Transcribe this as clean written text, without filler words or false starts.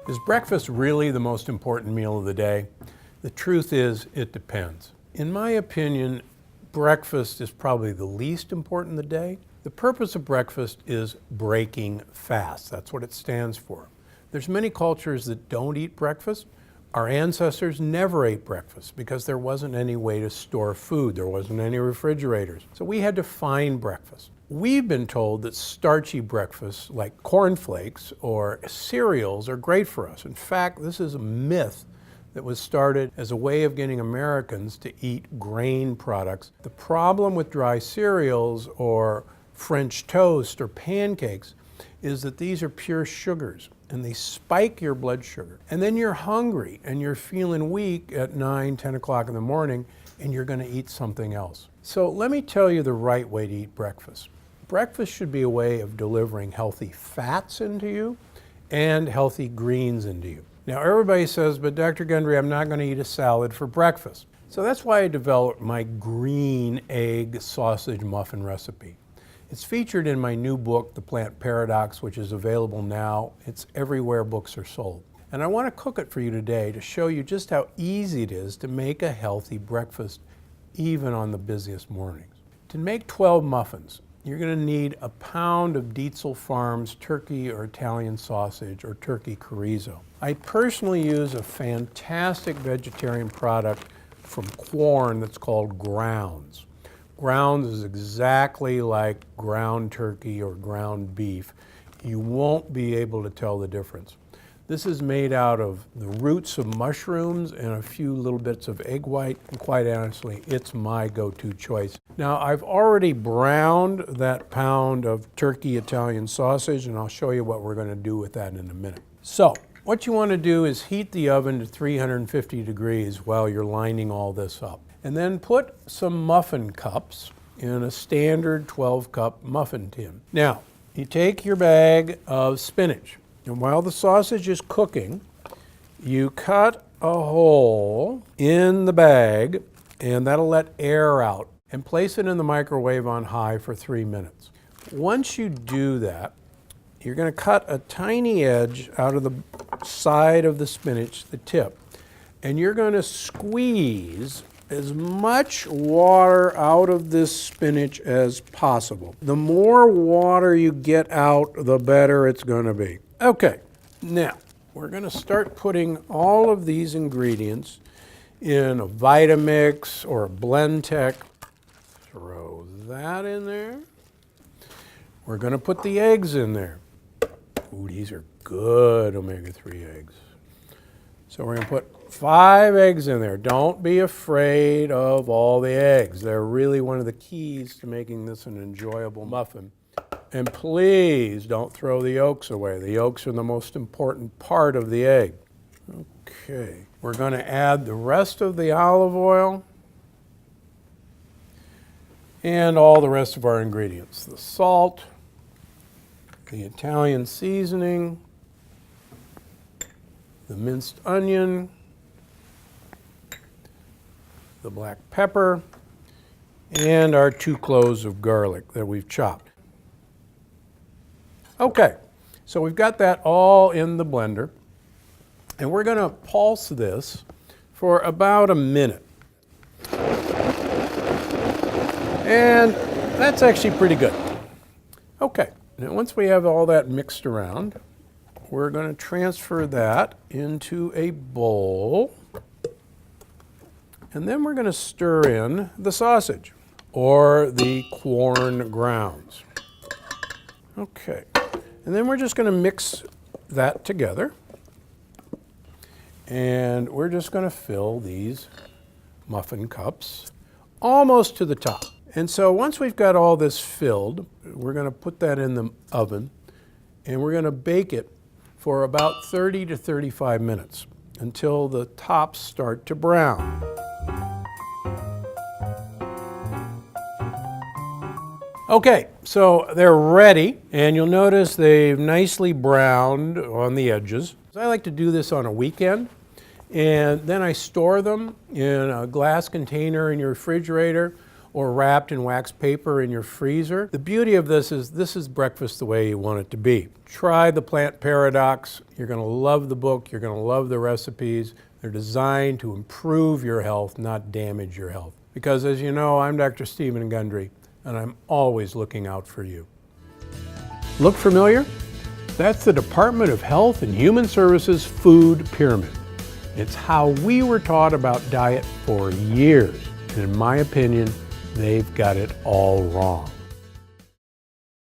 Is breakfast really the most important meal of the day? The truth is, it depends. In my opinion, breakfast is probably the least important of the day. The purpose of breakfast is breaking fast. That's what it stands for. There's many cultures that don't eat breakfast. Our ancestors never ate breakfast because there wasn't any way to store food. There wasn't any refrigerators. So we had to find breakfast. We've been told that starchy breakfasts like cornflakes or cereals are great for us. In fact, this is a myth that was started as a way of getting Americans to eat grain products. The problem with dry cereals or French toast or pancakes is that these are pure sugars and they spike your blood sugar. And then you're hungry and you're feeling weak at 9, 10 o'clock in the morning and you're going to eat something else. So let me tell you the right way to eat breakfast. Breakfast should be a way of delivering healthy fats into you and healthy greens into you. Now everybody says, but Dr. Gundry, I'm not going to eat a salad for breakfast. So that's why I developed my green egg sausage muffin recipe. It's featured in my new book, The Plant Paradox, which is available now. It's everywhere books are sold. And I want to cook it for you today to show you just how easy it is to make a healthy breakfast, even on the busiest mornings. To make 12 muffins, you're going to need a pound of Dietzel Farms turkey or Italian sausage or turkey chorizo. I personally use a fantastic vegetarian product from Quorn that's called Grounds. Grounds is exactly like ground turkey or ground beef. You won't be able to tell the difference. This is made out of the roots of mushrooms and a few little bits of egg white, and quite honestly, it's my go-to choice. Now, I've already browned that pound of turkey Italian sausage, and I'll show you what we're going to do with that in a minute. So, what you want to do is heat the oven to 350 degrees while you're lining all this up. And then put some muffin cups in a standard 12-cup muffin tin. Now, you take your bag of spinach, and while the sausage is cooking, you cut a hole in the bag, and that'll let air out, and place it in the microwave on high for 3 minutes. Once you do that, you're going to cut a tiny edge out of the side of the spinach, the tip, and you're going to squeeze as much water out of this spinach as possible. The more water you get out, the better it's going to be. Okay, now we're going to start putting all of these ingredients in a Vitamix or a Blendtec. Throw that in there. We're going to put the eggs in there. Ooh, these are good omega-3 eggs. So we're going to put 5 eggs in there. Don't be afraid of all the eggs. They're really one of the keys to making this an enjoyable muffin. And please don't throw the yolks away. The yolks are the most important part of the egg. Okay, we're going to add the rest of the olive oil and all the rest of our ingredients. The salt, the Italian seasoning, the minced onion, the black pepper, and our 2 cloves of garlic that we've chopped. Okay, so we've got that all in the blender, and we're going to pulse this for about a minute. And that's actually pretty good. Okay, now once we have all that mixed around, we're going to transfer that into a bowl, and then we're going to stir in the sausage or the Quorn grounds. Okay. And then we're just going to mix that together. And we're just going to fill these muffin cups almost to the top. And so once we've got all this filled, we're going to put that in the oven and we're going to bake it for about 30 to 35 minutes until the tops start to brown. Okay, so they're ready, and you'll notice they've nicely browned on the edges. I like to do this on a weekend, and then I store them in a glass container in your refrigerator, or wrapped in wax paper in your freezer. The beauty of this is breakfast the way you want it to be. Try the Plant Paradox. You're going to love the book. You're going to love the recipes. They're designed to improve your health, not damage your health. Because as you know, I'm Dr. Stephen Gundry, and I'm always looking out for you. Look familiar? That's the Department of Health and Human Services Food Pyramid. It's how we were taught about diet for years. And in my opinion, they've got it all wrong.